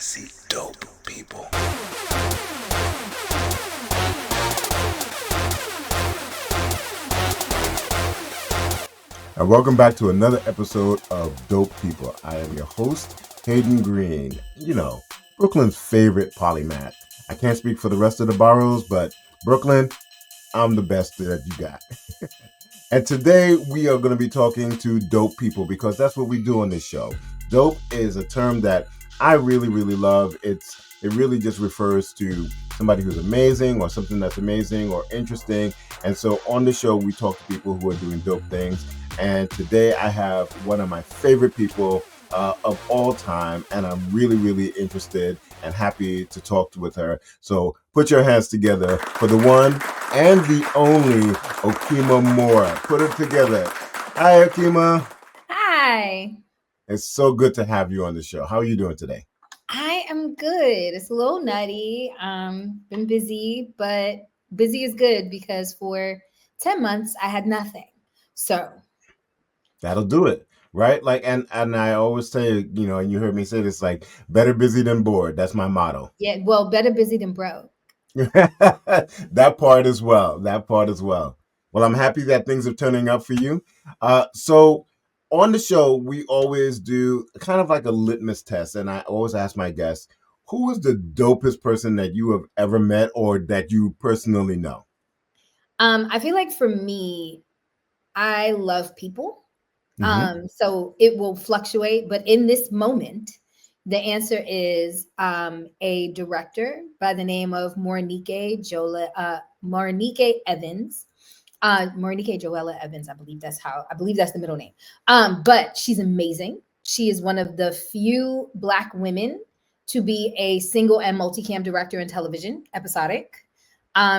see dope people. And welcome back to another episode of Dope People. I am your host, Hayden Green. Brooklyn's favorite polymath. I can't speak for the rest of the boroughs, but Brooklyn, I'm the best that you got. And today we are going to be talking to dope people because that's what we do on this show. Dope is a term that I really, really love. It really just refers to somebody who's amazing or something that's amazing or interesting. And so on the show, we talk to people who are doing dope things. And today I have one of my favorite people of all time, and I'm really, really interested and happy to talk with her. So put your hands together for the one and the only Okema Moore. Put it together. Hi, Okema. Hi. It's so good to have you on the show. How are you doing today? I am good. It's a little nutty. Been busy, but busy is good because for 10 months I had nothing. So that'll do it. Right? And I always say, and you heard me say this, like, better busy than bored. That's my motto. Yeah, well, better busy than broke. That part as well. Well, I'm happy that things are turning up for you. So on the show, we always do kind of like a litmus test. And I always ask my guests, who is the dopest person that you have ever met or that you personally know? I feel like for me, I love people. So it will fluctuate. But in this moment, the answer is a director by the name of Monique Evans. Monique Joella Evans, I believe that's the middle name. But she's amazing. She is one of the few Black women to be a single and multicam director in television, episodic.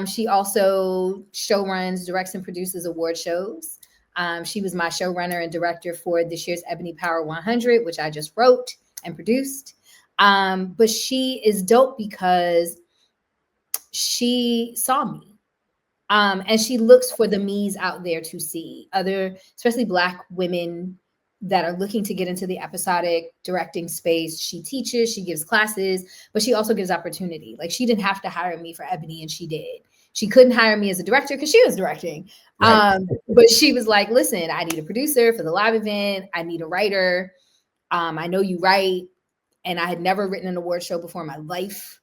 She also showruns, directs, and produces award shows. She was my showrunner and director for this year's Ebony Power 100, which I just wrote and produced. But she is dope because she saw me. And she looks for the me's out there to see other, especially Black women that are looking to get into the episodic directing space. She teaches, she gives classes, but she also gives opportunity. Like, she didn't have to hire me for Ebony, and she did. She couldn't hire me as a director because she was directing. Right. But she was like, listen, I need a producer for the live event. I need a writer. I know you write. And I had never written an award show before in my life.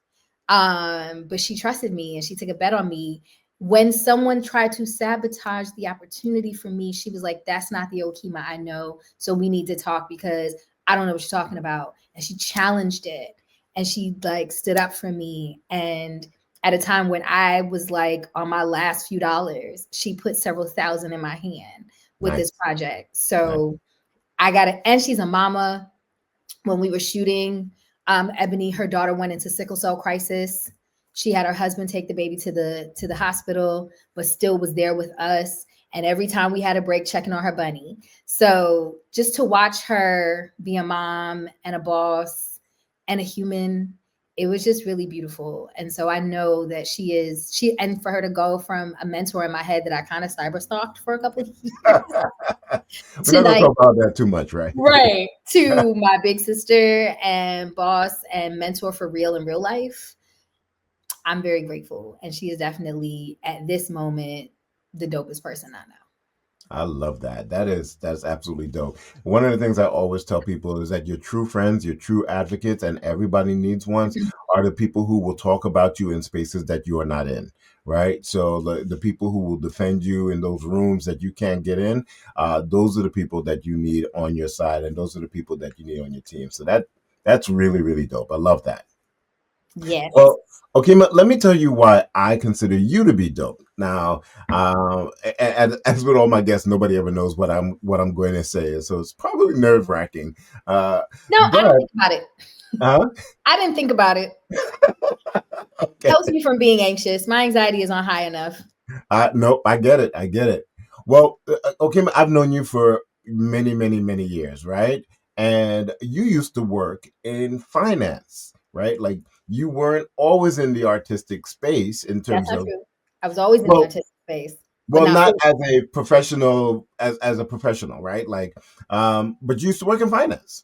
But she trusted me and she took a bet on me. When someone tried to sabotage the opportunity for me, she was like, that's not the Okema I know. So we need to talk because I don't know what you're talking about. And she challenged it. And she like stood up for me. And at a time when I was like on my last few dollars, she put several thousand in my hand with this project. So I got it. And she's a mama. When we were shooting, Ebony, her daughter went into sickle cell crisis. She had her husband take the baby to the hospital, but still was there with us. And every time we had a break, checking on her bunny. So just to watch her be a mom and a boss and a human, it was just really beautiful. And so I know that and for her to go from a mentor in my head that I kind of cyber stalked for a couple of years. We're not going to talk about that too much, right? Right. To my big sister and boss and mentor for real in real life. I'm very grateful. And she is definitely at this moment the dopest person I know. I love that. That's absolutely dope. One of the things I always tell people is that your true friends, your true advocates, and everybody needs ones, are the people who will talk about you in spaces that you are not in, right? So the people who will defend you in those rooms that you can't get in, those are the people that you need on your side, and those are the people that you need on your team. So that's really, really dope. I love that. Yes. Well, okay, let me tell you why I consider you to be dope. Now, as with all my guests, nobody ever knows what I'm going to say, so it's probably nerve wracking. No, I didn't think about it. Huh? I didn't think about it. Okay. Helps me from being anxious. My anxiety is not high enough. No, I get it. Well, okay, I've known you for many, many, many years, right? And you used to work in finance, right? Like, you weren't always in the artistic space in terms of. True. I was always in the artistic space. Well, not as a professional, as a professional, right? Like, but you used to work in finance,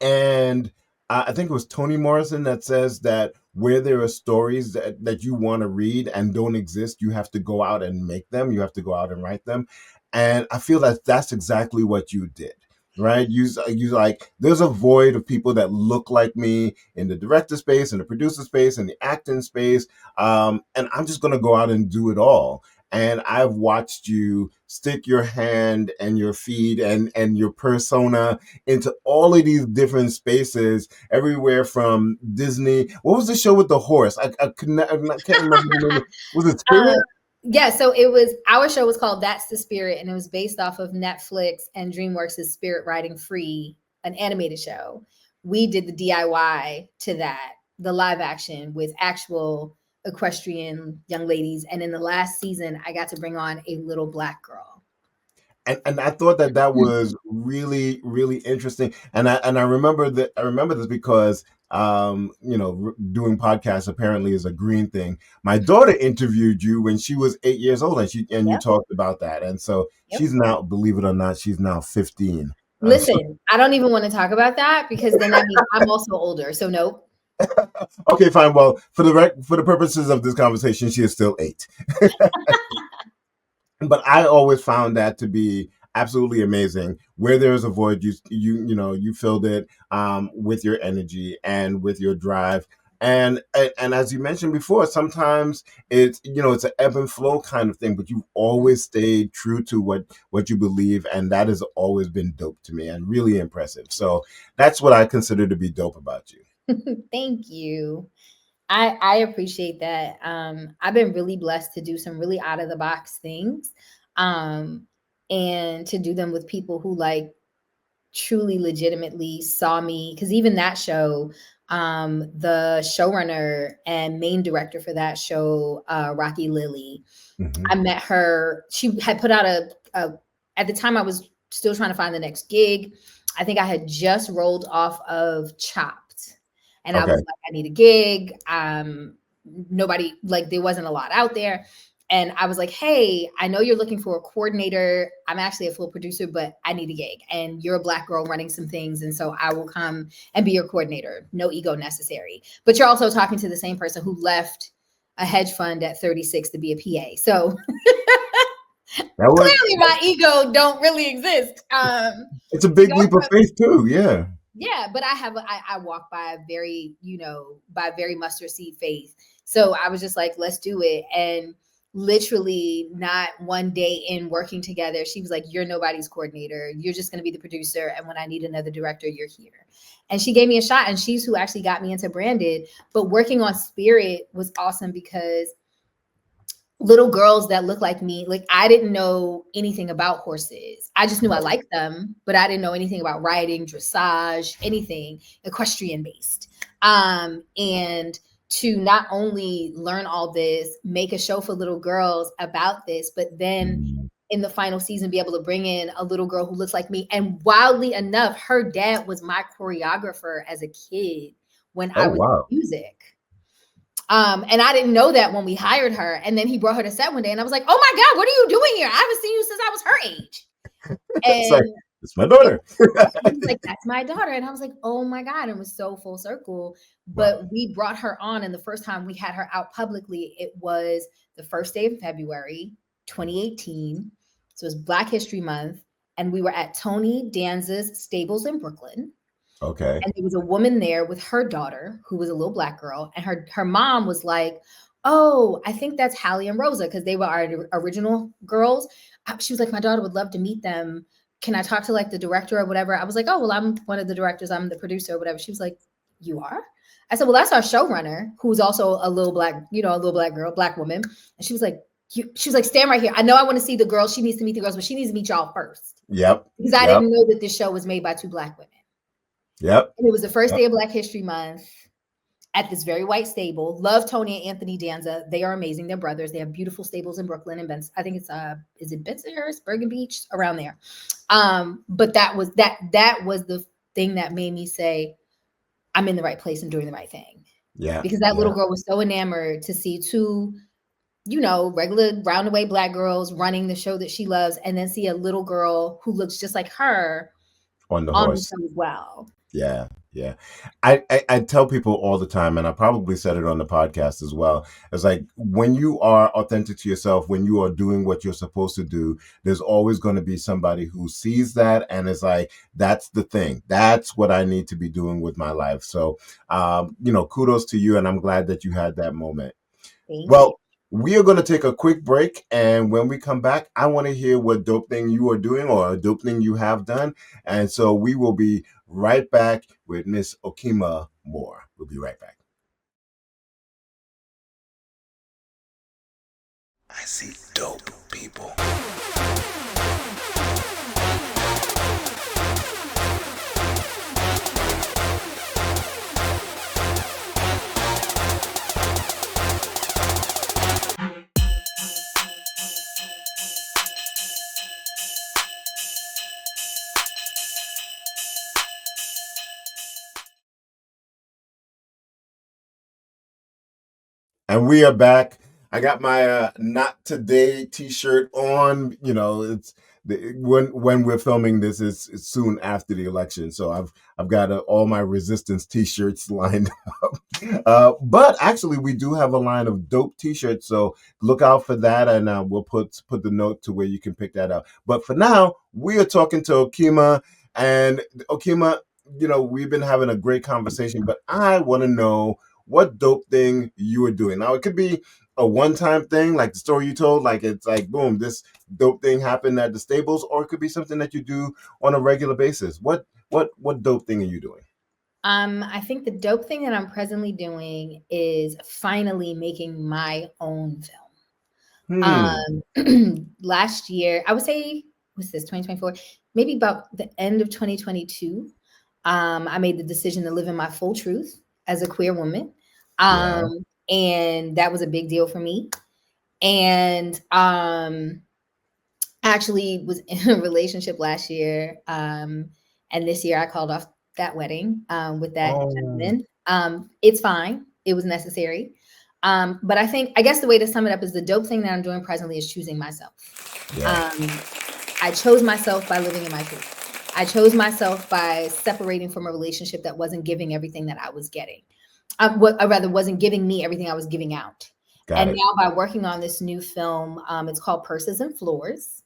and I think it was Toni Morrison that says that where there are stories that you want to read and don't exist, you have to go out and make them. You have to go out and write them. And I feel that that's exactly what you did, right? You like, there's a void of people that look like me in the director space, in the producer space, in the acting space. And I'm just going to go out and do it all. And I've watched you stick your hand and your feet and your persona into all of these different spaces, everywhere from Disney. What was the show with the horse? I can't remember the name. Was it Uh, Spirit? yeah, so it was, our show was called That's the Spirit, and it was based off of Netflix and DreamWorks' Spirit Riding Free, an animated show. We did the DIY to that, the live action with actual equestrian young ladies. And in the last season, I got to bring on a little black girl. And I thought that that was really really interesting. And I remember that I remember this because doing podcasts apparently is a green thing. My daughter interviewed you when she was 8 years old, and you Yep, talked about that. And so yep. she's now, believe it or not, she's now 15. Listen, I don't even want to talk about that because then that means I'm also older. So nope. Okay, fine. Well, for the purposes of this conversation, she is still 8. But I always found that to be absolutely amazing. Where there's a void, you filled it, with your energy and with your drive. And as you mentioned before, sometimes it's an ebb and flow kind of thing, but you've always stayed true to what you believe, and that has always been dope to me and really impressive. So that's what I consider to be dope about you. Thank you. I appreciate that. I've been really blessed to do some really out of the box things, um, and to do them with people who like truly legitimately saw me. Because even that show, the showrunner and main director for that show, Rocky Lilly, Hmm. I met her. She had put out at the time I was still trying to find the next gig. I think I had just rolled off of Chopped, and I was Okay. like, I need a gig. Nobody, like, there wasn't a lot out there. And I was like, hey, I know you're looking for a coordinator. I'm actually a full producer, but I need a gig. And you're a black girl running some things. And so I will come and be your coordinator. No ego necessary. But you're also talking to the same person who left a hedge fund at 36 to be a PA. So That was clearly my ego don't really exist. It's a big leap of faith too. Yeah. Yeah, but I walk by a very, by very mustard seed faith. So I was just like, let's do it. And literally not one day in working together, she was like, you're nobody's coordinator. You're just going to be the producer. And when I need another director, you're here. And she gave me a shot, and she's who actually got me into branded. But working on Spirit was awesome because little girls that look like me, like, I didn't know anything about horses. I just knew I liked them, but I didn't know anything about riding, dressage, anything equestrian based. And to not only learn all this, make a show for little girls about this, but then Mhm. in the final season be able to bring in a little girl who looks like me. And wildly enough, her dad was my choreographer as a kid when I Oh was wow. in music. And I didn't know that when we hired her. And then he brought her to set one day, and I was like, "Oh my God, what are you doing here? I haven't seen you since I was her age." It's like, And it's my daughter. he was like, "That's my daughter," and I was like, "Oh my God!" It was so full circle. Wow. But we brought her on, and the first time we had her out publicly, it was the first day of February, 2018. So it was Black History Month, and we were at Tony Danza's stables in Brooklyn. Okay. And there was a woman there with her daughter who was a little black girl, and her mom was like, oh, I think that's Hallie and Rosa, because they were our original girls. She was like, my daughter would love to meet them. Can I talk to like the director or whatever? I was like, oh, well, I'm one of the directors, I'm the producer or whatever. She was like, you are? I said, well, that's our showrunner, who's also a little black, a little black girl, black woman. And she was like, she was like, stand right here. I know I want to see the girls. She needs to meet the girls, but she needs to meet y'all first, Yep. because I Yep. didn't know that this show was made by two black women. Yep. And it was the first Yep. day of Black History Month at this very white stable. Love Tony and Anthony Danza. They are amazing. They're brothers. They have beautiful stables in Brooklyn and I think it's is it Bensonhurst, Bergen Beach, around there. But that was the thing that made me say, I'm in the right place and doing the right thing. Yeah. Because that little Yeah. girl was so enamored to see two, regular roundaway black girls running the show that she loves, and then see a little girl who looks just like her On the on the horse. show as well. Yeah. Yeah. I tell people all the time, and I probably said it on the podcast as well. It's like when you are authentic to yourself, when you are doing what you're supposed to do, there's always going to be somebody who sees that and is like, that's the thing. That's what I need to be doing with my life. So, kudos to you. And I'm glad that you had that moment. Thank you. Well, we are going to take a quick break. And when we come back, I want to hear what dope thing you are doing or a dope thing you have done. And so we will be right back with Miss Okema Moore. We'll be right back. I see dope people. And we are back. I got my not today t-shirt on. It's when we're filming this, it's soon after the election, so I've got all my resistance t-shirts lined up. But actually, we do have a line of dope t-shirts, so look out for that, and we'll put the note to where you can pick that up. But for now, we are talking to Okema, and Okema, we've been having a great conversation, but I want to know what dope thing you are doing. Now, it could be a one-time thing, like the story you told, like it's like, boom, this dope thing happened at the stables, or it could be something that you do on a regular basis. What dope thing are you doing? I think the dope thing that I'm presently doing is finally making my own Hmm. film. Last year, I would say, what's this, 2024? Maybe about the end of 2022, I made the decision to live in my full truth as a queer woman. Yeah. And that was a big deal for me. And I actually was in a relationship last year. And this year I called off that wedding with that Oh. gentleman. It's fine. It was necessary. But I guess the way to sum it up is the dope thing that I'm doing presently is choosing myself. Yeah. I chose myself by living in my truth. I chose myself by separating from a relationship that wasn't giving everything that I was getting. What I rather wasn't giving me everything I was giving out. Got And it. now by working on this new film, it's called Purses and Floors.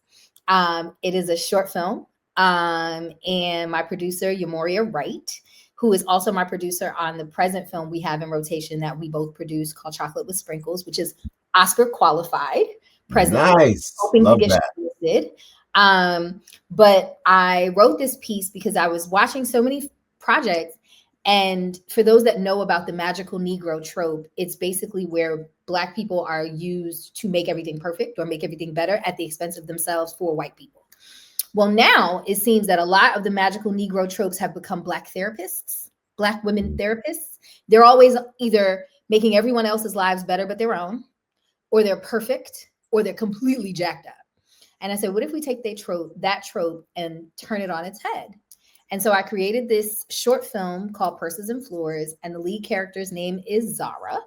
It is a short film. And my producer, Yamoria Wright, who is also my producer on the present film we have in rotation that we both produce called Chocolate with Sprinkles, which is Oscar qualified presently, Nice. hoping to Love get that. shortlisted. But I wrote this piece because I was watching so many projects. And for those that know about the magical Negro trope, it's basically where Black people are used to make everything perfect or make everything better at the expense of themselves for white people. Well, now it seems that a lot of the magical Negro tropes have become Black therapists, Black women therapists. They're always either making everyone else's lives better but their own, or they're perfect, or they're completely jacked up. And I said, what if we take that trope and turn it on its head? And so I created this short film called Purses and Floors, and the lead character's name is Zara.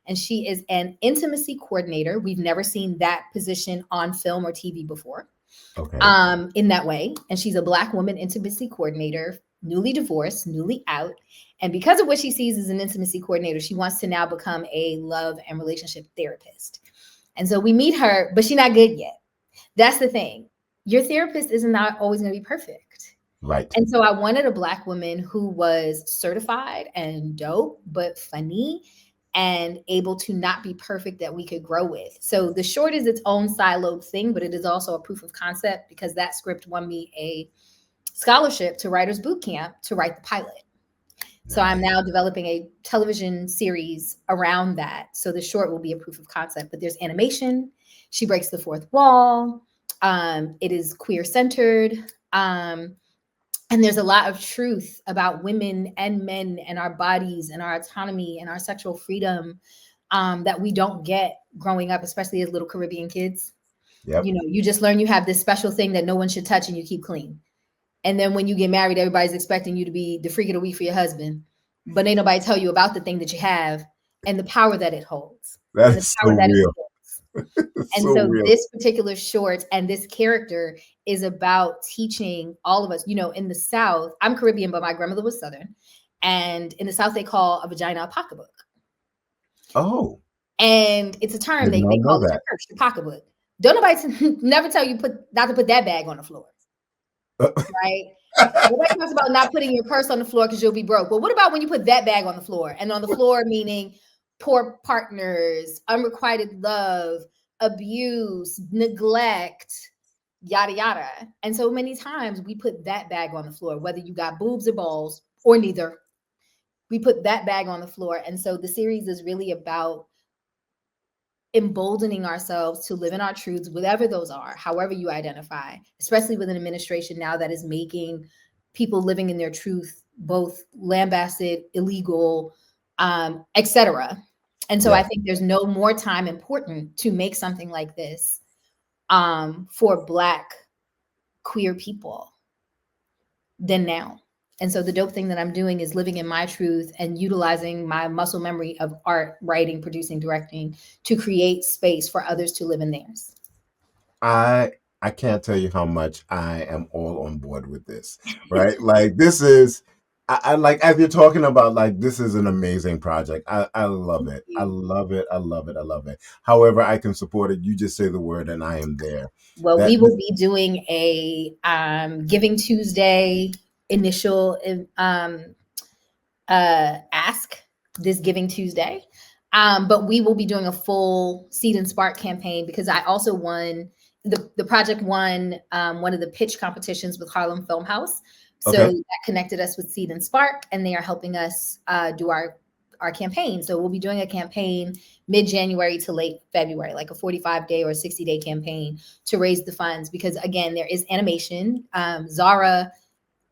And she is an intimacy coordinator. We've never seen that position on film or TV before Okay. in that way. And she's a Black woman intimacy coordinator, newly divorced, newly out. And because of what she sees as an intimacy coordinator, she wants to now become a love and relationship therapist. And so we meet her, but she's not good yet. That's the thing. Your therapist is not always going to be perfect. Right. And so I wanted a Black woman who was certified and dope, but funny and able to not be perfect that we could grow with. So the short is its own siloed thing, but it is also a proof of concept because that script won me a scholarship to Writers Boot Camp to write the pilot. So I'm Nice. now developing a television series around that. So the short will be a proof of concept, but there's animation. She breaks the fourth wall. It is queer centered. And there's a lot of truth about women and men and our bodies and our autonomy and our sexual freedom that we don't get growing up, especially as little Caribbean kids. Yep. You know, you just learn you have this special thing that no one should touch and you keep clean. And then when you get married, everybody's expecting you to be the freak of the week for your husband. But ain't nobody tell you about the thing that you have and the power that it holds That and the is power so that it real. holds. It's And so so real. this particular short and this character is about teaching all of us, in the South, I'm Caribbean, but my grandmother was Southern. And in the South, they call a vagina a pocketbook. Oh, And it's a I term, did they not know call it your that. purse, your pocketbook. Don't nobody never tell you not to put that bag on the floor, right? Nobody talks about not putting your purse on the floor because you'll be broke. Well, what about when you put that bag on the floor? And on the floor, meaning poor partners, unrequited love, abuse, neglect, yada, yada. And so many times we put that bag on the floor, whether you got boobs or balls or neither. We put that bag on the floor. And so the series is really about emboldening ourselves to live in our truths, whatever those are, however you identify, especially with an administration now that is making people living in their truth both lambasted, illegal, etc. And so I Yeah. think there's no more time important to make something like this for Black queer people than now. And so the dope thing that I'm doing is living in my truth and utilizing my muscle memory of art, writing, producing, directing to create space for others to live in theirs. I can't tell you how much I am all on board with this, right? Like this is I like as you're talking about like this is an amazing project. I love Thank it. I you. love it. I love it. I love it. However, I can support it. You just say the word and I am there. Well, That we will be doing a Giving Tuesday initial ask this Giving Tuesday. But we will be doing a full Seed and Spark campaign because I also won the project won one of the pitch competitions with Harlem Film House. So okay. that connected us with Seed and Spark, and they are helping us do our campaign. So we'll be doing a campaign mid-January to late February, like a 45-day or 60-day campaign to raise the funds. Because again, there is animation. Zara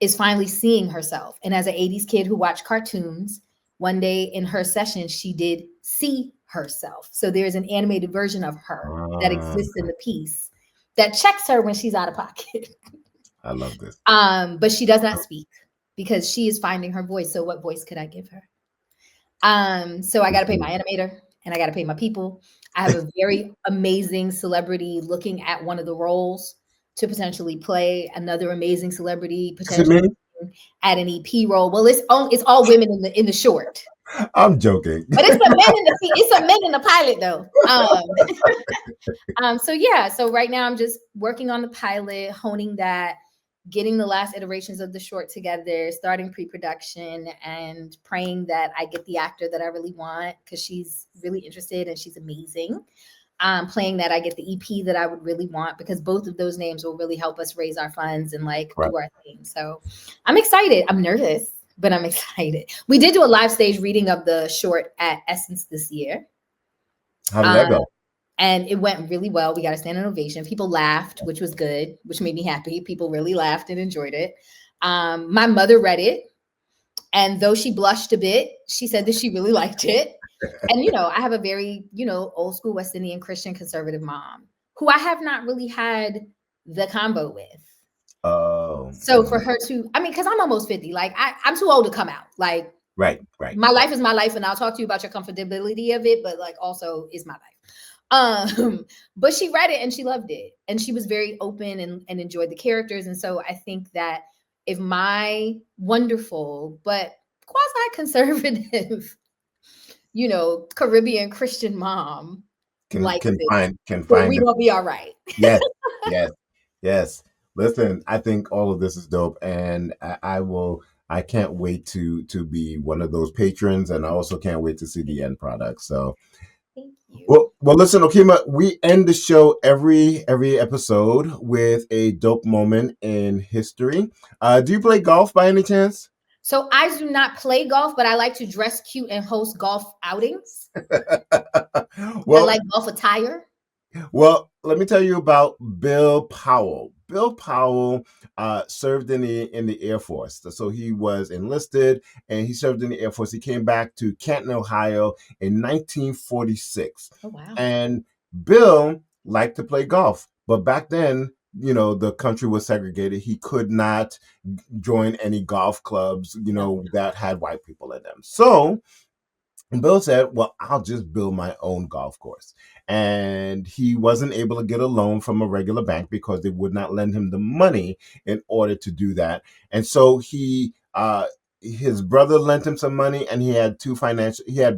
is finally seeing herself. And as an 80s kid who watched cartoons, one day in her session, she did see herself. So there's an animated version of her that exists in the piece that checks her when she's out of pocket. I love this. But she does not speak because she is finding her voice. So what voice could I give her? So I got to pay my animator and I got to pay my people. I have a very amazing celebrity looking at one of the roles to potentially play another amazing celebrity Is it potentially me? at an EP role. Well, it's all women in the short, I'm joking. but it's some men in the pilot though. So yeah, so right now I'm just working on the pilot, honing that, getting the last iterations of the short together, starting pre-production, and praying that I get the actor that I really want because she's really interested and she's amazing. Playing that I get the EP that I would really want because both of those names will really help us raise our funds and like Right. do our thing. So I'm excited. I'm nervous, but I'm excited. We did do a live stage reading of the short at Essence this year. How did that go? And it went really well. We got a standing ovation. People laughed, which was good, which made me happy. People really laughed and enjoyed it. My mother read it, and though she blushed a bit, she said that she really liked it. And I have a very old school West Indian Christian conservative mom who I have not really had the combo with. Oh, So for her to, I mean, because I'm almost 50, like I'm too old to come out. Like right. my life is my life, and I'll talk to you about your comfortability of it, but like also is my life. But she read it and she loved it, and she was very open and enjoyed the characters. And so I think that if my wonderful but quasi-conservative, Caribbean Christian mom likes Can it, then find we it. gonna be all right. Yes, yes, yes. Listen, I think all of this is dope, and I will. I can't wait to be one of those patrons, and I also can't wait to see the end product. So, Thank you. well, listen, Okema, we end the show every episode with a dope moment in history. Do you play golf by any chance? So I do not play golf, but I like to dress cute and host golf outings. I Well, like golf attire. Well, let me tell you about Bill Powell. Bill Powell served in the Air Force, so he was enlisted and he served in the Air Force. He came back to Canton, Ohio, in 1946, Oh wow. and Bill liked to play golf, but back then, the country was segregated. He could not join any golf clubs, No. that had white people in them. So and Bill said, well, I'll just build my own golf course. And he wasn't able to get a loan from a regular bank because they would not lend him the money in order to do that. And so he his brother lent him some money, and he had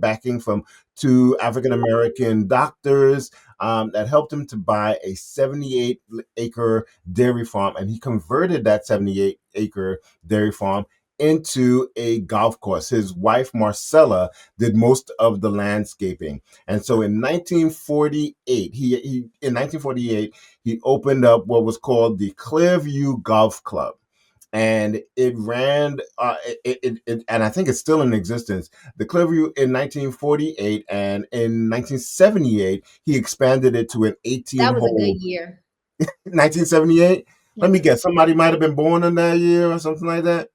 backing from two African American doctors that helped him to buy a 78-acre dairy farm, and he converted that 78-acre dairy farm into a golf course. His wife Marcella did most of the landscaping, and so in 1948, he opened up what was called the Clearview Golf Club, and it ran and I think it's still in existence. The Clearview in 1948, and in 1978 he expanded it to an 18 That was a hole. good year. 1978. Yeah, Let me it was guess, somebody might have been born in that year or something like that.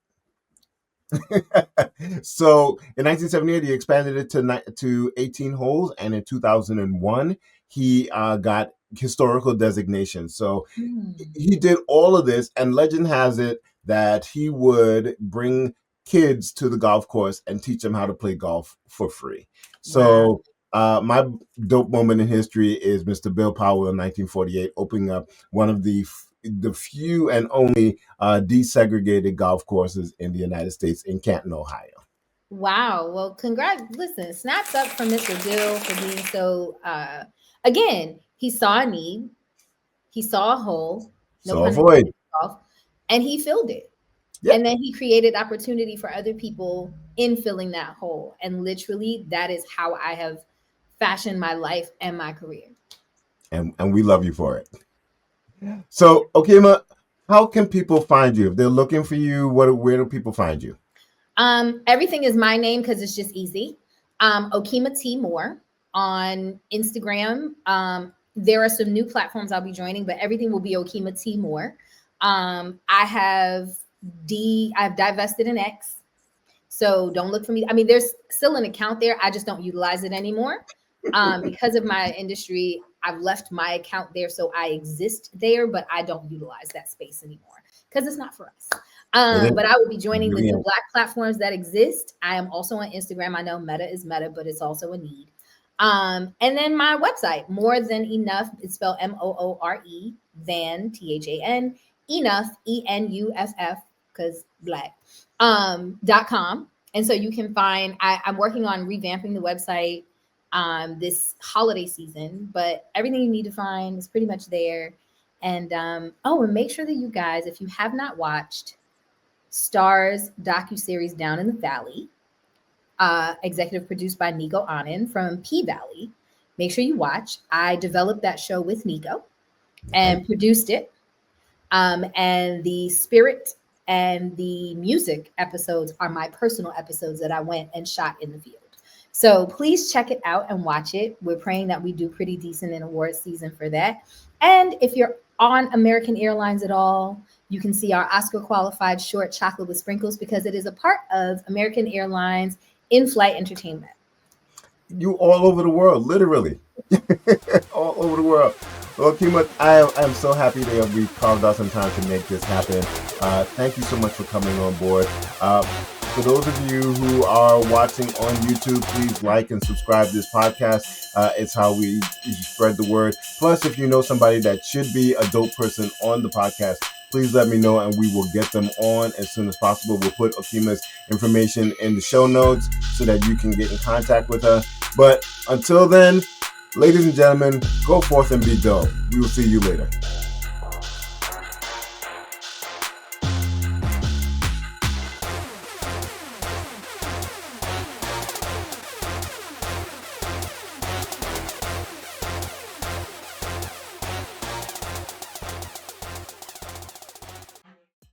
So in 1978 he expanded it to 18 holes, and in 2001 he got historical designation. So he did all of this, and legend has it that he would bring kids to the golf course and teach them how to play golf for free. Wow. So my dope moment in history is Mr. Bill Powell in 1948 opening up one of the few and only desegregated golf courses in the United States in Canton, Ohio. Wow. Well, congrats. Listen, snaps up for Mr. Bill for being so, again, he saw a need, he saw a hole, no So pun avoid. intended, golf, and he filled it. Yep. And then he created opportunity for other people in filling that hole. And literally, that is how I have fashioned my life and my career. And we love you for it. So, Okema, how can people find you if they're looking for you? Where do people find you? Everything is my name because it's just easy. Okema T Moore on Instagram. There are some new platforms I'll be joining, but everything will be Okema T Moore. I've divested an X, so don't look for me. I mean, there's still an account there. I just don't utilize it anymore. Because of my industry, I've left my account there, so I exist there, but I don't utilize that space anymore because it's not for us. But I will be joining the new Black platforms that exist. I am also on Instagram. I know Meta is Meta, but it's also a need. And then my website, More Than Enough. It's spelled Moore, than THAN, enough, ENUFF, because Black. .com. And so you can find. I'm working on revamping the website this holiday season, but everything you need to find is pretty much there. And and make sure that you guys, if you have not watched Star's docuseries Down in the Valley, executive produced by Nico Anand from P Valley, make sure you watch. I developed that show with Nico and produced it. And the spirit and the music episodes are my personal episodes that I went and shot in the field. So please check it out and watch it. We're praying that we do pretty decent in award season for that. And if you're on American Airlines at all, you can see our Oscar qualified short Chocolate with Sprinkles because it is a part of American Airlines in-flight entertainment. You all over the world, literally. All over the world. Well, Okema, I am so happy that we carved out some time to make this happen. Thank you so much for coming on board. For those of you who are watching on YouTube, please like and subscribe to this podcast. It's how we spread the word. Plus, if you know somebody that should be a dope person on the podcast, please let me know and we will get them on as soon as possible. We'll put Okema's information in the show notes so that you can get in contact with her. But until then, ladies and gentlemen, go forth and be dope. We will see you later.